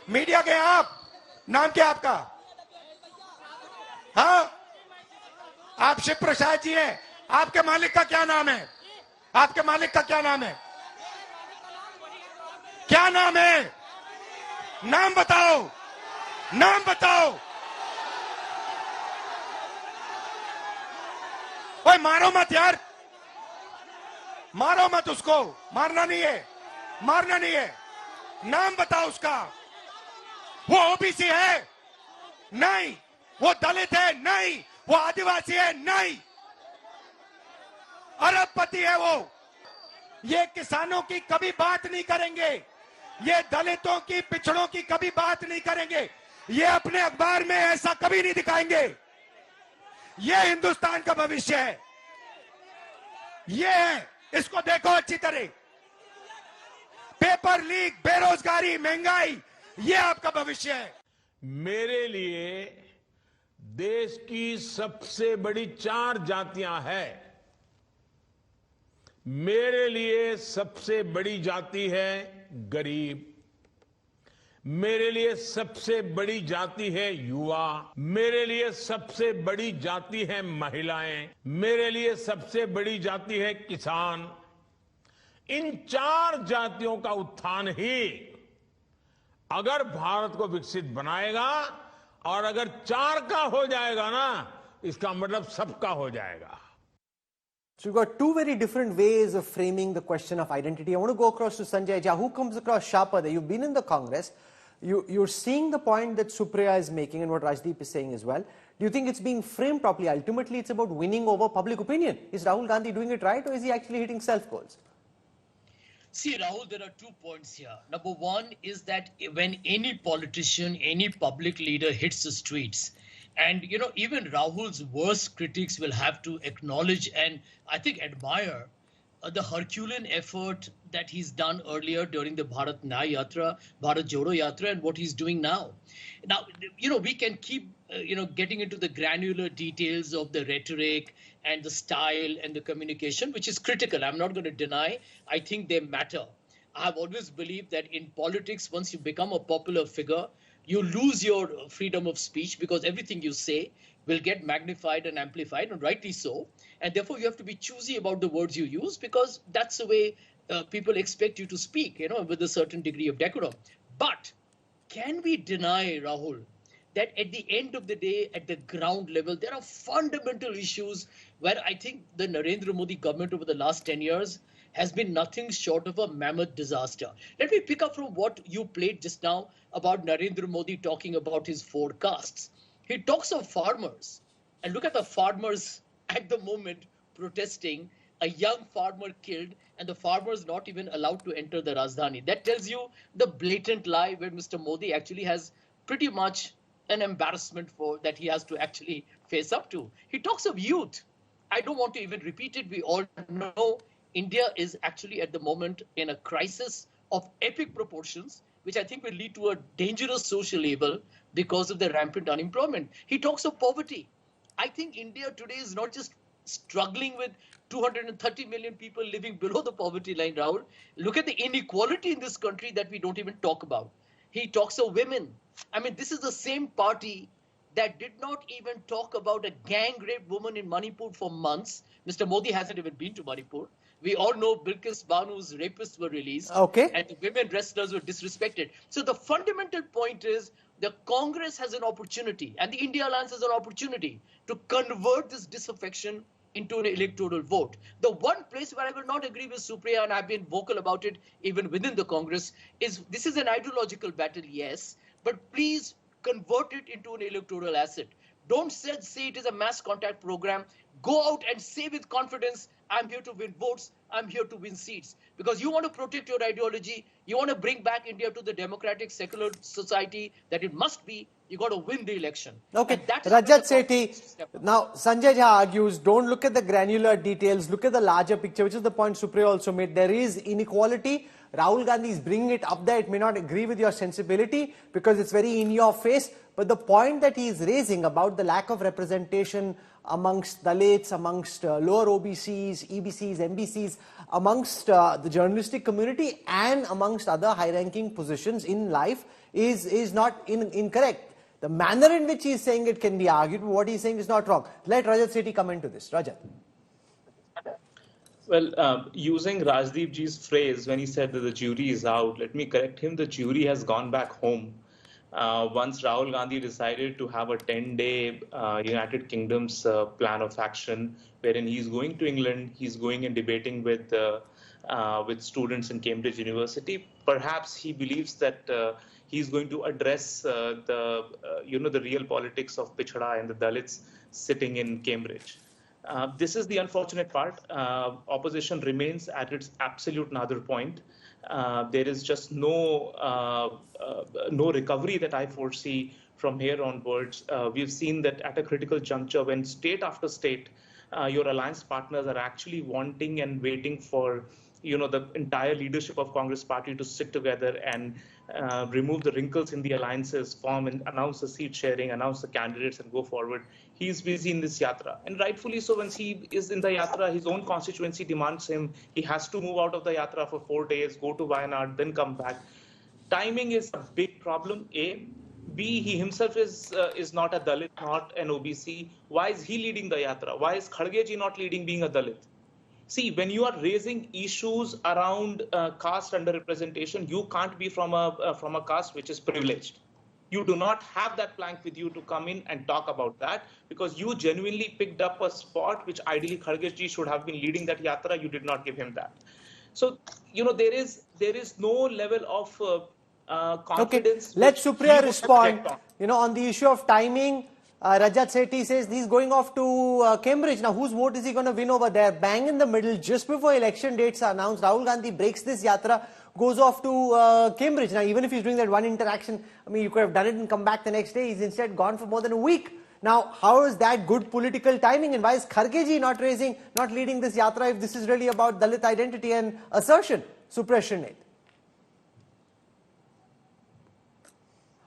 Media के आप, नाम क्या आपका? हाँ, आप शिव प्रसाद जी हैं। आपके मालिक का क्या नाम है? आपके मालिक का क्या नाम है? क्या नाम है? नाम बताओ, नाम बताओ। ओए मारो मत यार, मारो मत उसको, मारना नहीं है, मारना नहीं है। नाम बताओ उसका। वो ओबीसी है? नहीं। वो दलित है? नहीं। वो आदिवासी है? नहीं। अरबपति है वो। ये किसानों की कभी बात नहीं करेंगे, ये दलितों की, पिछड़ों की कभी बात नहीं करेंगे, ये अपने अखबार में ऐसा कभी नहीं दिखाएंगे। ये हिंदुस्तान का भविष्य है, ये है, इसको देखो अच्छी तरह। पेपर लीक, बेरोजगारी, महंगाई, ये आपका भविष्य है। मेरे लिए देश की सबसे बड़ी 4 जातियां हैं। मेरे लिए सबसे बड़ी जाति है गरीब, मेरे लिए सबसे बड़ी जाति है युवा, मेरे लिए सबसे बड़ी जाति है महिलाएं, मेरे लिए सबसे बड़ी जाति है किसान। इन 4 जातियों का उत्थान ही अगर भारत को विकसित बनाएगा, और अगर 4 का हो जाएगा ना, इसका मतलब सबका हो जाएगा। So you've got two very different ways of framing the question of identity. I want to go across to Sanjay Jha, who comes across sharper there. You've been in the Congress. You're seeing the point that Supriya is making and what Rajdeep is saying as well. Do you think it's being framed properly? Ultimately, it's about winning over public opinion. Is Rahul Gandhi doing it right, or is he actually hitting self-goals? See, Rahul, there are 2 points here. Number one is that when any politician, any public leader hits the streets, and, you know, even Rahul's worst critics will have to acknowledge and I think admire the Herculean effort that he's done earlier during the Bharat Nyaya Yatra, Bharat Jodo Yatra, and what he's doing now. Now, you know, we can keep, getting into the granular details of the rhetoric and the style and the communication, which is critical. I'm not going to deny. I think they matter. I have always believed that in politics, once you become a popular figure, you lose your freedom of speech because everything you say will get magnified and amplified, and rightly so. And therefore, you have to be choosy about the words you use because that's the way people expect you to speak, with a certain degree of decorum. But can we deny, Rahul, that at the end of the day, at the ground level, there are fundamental issues where I think the Narendra Modi government over the last 10 years has been nothing short of a mammoth disaster. Let me pick up from what you played just now about Narendra Modi talking about his forecasts. He talks of farmers, and look at the farmers at the moment protesting, a young farmer killed, and the farmers not even allowed to enter the Rajdhani. That tells you the blatant lie where Mr. Modi actually has pretty much an embarrassment for that he has to actually face up to. He talks of youth. I don't want to even repeat it. We all know India is actually at the moment in a crisis of epic proportions, which I think will lead to a dangerous social evil because of the rampant unemployment. He talks of poverty. I think India today is not just struggling with 230 million people living below the poverty line, Rahul. Look at the inequality in this country that we don't even talk about. He talks of women. I mean, this is the same party that did not even talk about a gang-raped woman in Manipur for months. Mr. Modi hasn't even been to Manipur. We all know Bilkis Banu's rapists were released, and the women wrestlers were disrespected. So the fundamental point is the Congress has an opportunity, and the India Alliance has an opportunity to convert this disaffection into an electoral vote. The one place where I will not agree with Supriya, and I've been vocal about it even within the Congress, is this is an ideological battle, yes, but please convert it into an electoral asset. Don't say it is a mass contact program. Go out and say with confidence, I'm here to win votes, I'm here to win seats. Because you want to protect your ideology, you want to bring back India to the democratic, secular society that it must be, you got to win the election. Okay, Rajat Sethi. Now, Sanjay Jha argues, don't look at the granular details, look at the larger picture, which is the point Supriya also made. There is inequality. Rahul Gandhi is bringing it up there. It may not agree with your sensibility because it's very in your face. But the point that he is raising about the lack of representation amongst Dalits, amongst lower OBCs, EBCs, MBCs, amongst the journalistic community and amongst other high-ranking positions in life is not incorrect. The manner in which he is saying it can be argued, but what he is saying is not wrong. Let Rajat Sethi come into this. Rajat. Well, using Rajdeep ji's phrase when he said that the jury is out, let me correct him. The jury has gone back home. Once Rahul Gandhi decided to have a 10-day United Kingdom's plan of action, wherein he's going to England, he's going and debating with students in Cambridge University. Perhaps he believes that he's going to address the real politics of Pichhada and the Dalits sitting in Cambridge. This is the unfortunate part. Opposition remains at its absolute nadir point. There is just no recovery that I foresee from here onwards. We've seen that at a critical juncture, when state after state, your alliance partners are actually wanting and waiting for the entire leadership of Congress party to sit together and remove the wrinkles in the alliances, form and announce the seat sharing, announce the candidates and go forward. He's busy in this yatra, and rightfully so. Once he is in the yatra, his own constituency demands him. He has to move out of the yatra for 4 days, go to Wayanad, then come back. Timing is a big problem, A. B, he himself is not a Dalit, not an OBC. Why is he leading the yatra? Why is Kharge ji not leading, being a Dalit? See, when you are raising issues around caste underrepresentation, you can't be from a caste which is privileged. You do not have that plank with you to come in and talk about that, because you genuinely picked up a spot which ideally Kharge ji should have been leading that yatra. You did not give him that. So, there is no level of confidence. Okay, let Supriya respond. On the issue of timing, Rajat Sethi says he's going off to Cambridge. Now, whose vote is he going to win over there? Bang in the middle, just before election dates are announced, Rahul Gandhi breaks this yatra, goes off to Cambridge. Now, even if he's doing that one interaction, you could have done it and come back the next day. He's instead gone for more than a week. Now, how is that good political timing? And why is Kharge ji not leading this yatra if this is really about Dalit identity and assertion? Supriya Shrinate.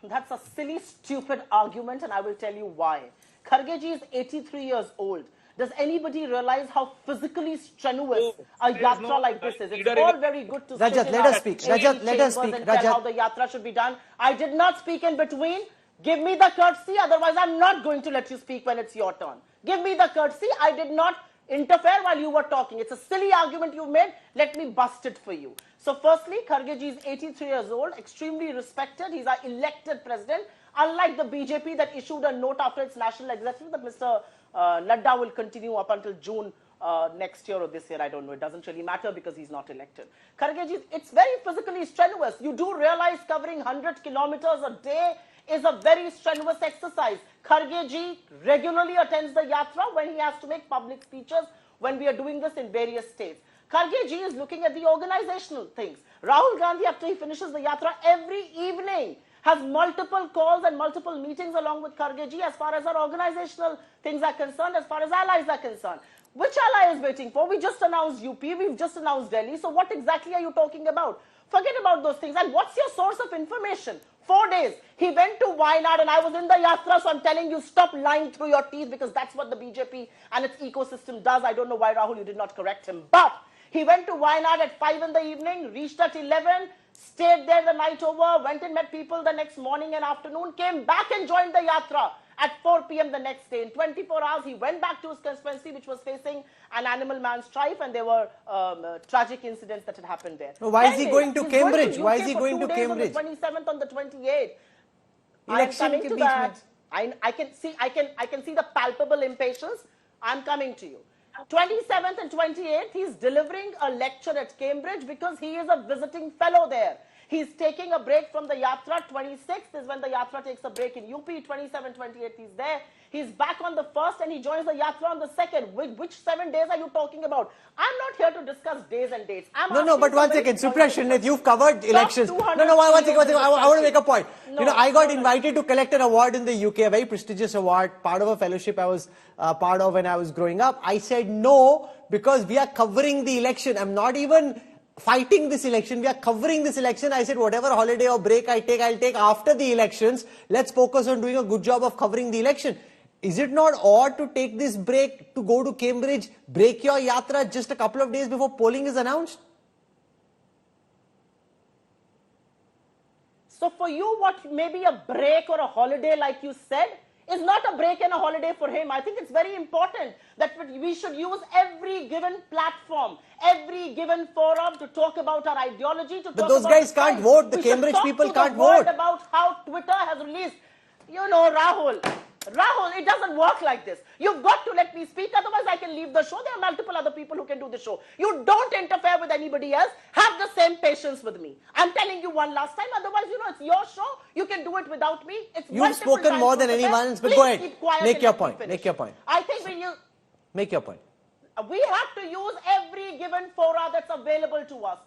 That's a silly, stupid argument, and I will tell you why. Kharge ji is 83 years old. Does anybody realize how physically strenuous a yatra like this is? It's all very good to Rajat, sit in let us speak. Rajat, let us speak. And tell how the yatra should be done. I did not speak in between. Give me the courtesy, otherwise I'm not going to let you speak when it's your turn. Give me the courtesy. I did not interfere while you were talking. It's a silly argument you made. Let me bust it for you. So firstly, Kharge ji is 83 years old, extremely respected. He's our elected president. Unlike the BJP that issued a note after its national executive that Mr. Nadda will continue up until June next year or this year, I don't know. It doesn't really matter because he's not elected. Kharge ji, it's very physically strenuous. You do realize covering 100 kilometers a day is a very strenuous exercise. Kharge ji regularly attends the yatra when he has to make public speeches, when we are doing this in various states. Kharge ji is looking at the organizational things. Rahul Gandhi, after he finishes the yatra, every evening has multiple calls and multiple meetings along with Kharge ji as far as our organizational things are concerned, as far as allies are concerned. Which ally is waiting for? We just announced UP, we've just announced Delhi. So what exactly are you talking about? Forget about those things. And what's your source of information? 4 days. He went to Wayanad and I was in the yatra, so I'm telling you, stop lying through your teeth, because that's what the BJP and its ecosystem does. I don't know why, Rahul, you did not correct him. But he went to Wayanad at 5 in the evening, reached at 11, stayed there the night over, went and met people the next morning and afternoon, came back and joined the yatra at 4 p.m. the next day. In 24 hours, he went back to his constituency, which was facing an animal man strife, and there were tragic incidents that had happened there. Why is he going to Cambridge? Why is he going to Cambridge? On the 27th, on the 28th. I'm coming to that. I can see the palpable impatience. I'm coming to you. 27th and 28th, he's delivering a lecture at Cambridge because he is a visiting fellow there. He's taking a break from the yatra. 26th is when the yatra takes a break in UP. 27th, 28th, he's there. He's back on the 1st and he joins the yatra on the 2nd. Which 7 days are you talking about? I'm not here to discuss days and dates. No, but one second. Supriya Shrinate, you've covered elections. No, one second. I want to make a point. I got invited to collect an award in the UK, a very prestigious award, part of a fellowship I was part of when I was growing up. I said no, because we are covering the election. I'm not even fighting this election. We are covering this election. I said whatever holiday or break I take, I'll take after the elections. Let's focus on doing a good job of covering the election. Is it not odd to take this break to go to Cambridge, break your yatra just a couple of days before polling is announced? So for you, what may be a break or a holiday, like you said, is not a break and a holiday for him. I think it's very important that we should use every given platform, every given forum to talk about our ideology. To But talk those about guys can't vote. The Cambridge people can't vote. About how Twitter has released. You know, Rahul, it doesn't work like this. You've got to let me speak, otherwise I can leave the show. There are multiple other people who can do the show. You don't interfere with anybody else. Have the same patience with me. I'm telling you one last time, otherwise, you know, it's your show. You can do it without me. You've spoken more than anyone else, but go ahead. Make your point. Make your point. I think when you... Make your point. We have to use every given fora that's available to us.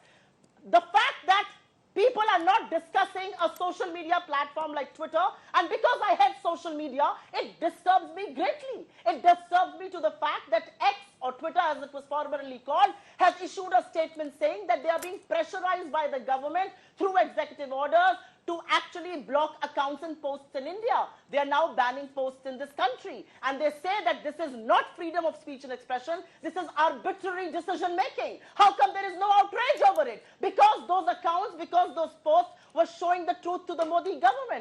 The fact that people are not discussing a social media platform like Twitter, and because I hate social media, it disturbs me greatly. It disturbs me to the fact that X, or Twitter as it was formerly called, has issued a statement saying that they are being pressurized by the government through executive orders to actually block accounts and posts in India. They are now banning posts in this country. And they say that this is not freedom of speech and expression, this is arbitrary decision making. How come there is no outrage over it? Because those accounts, because those posts were showing the truth to the Modi government.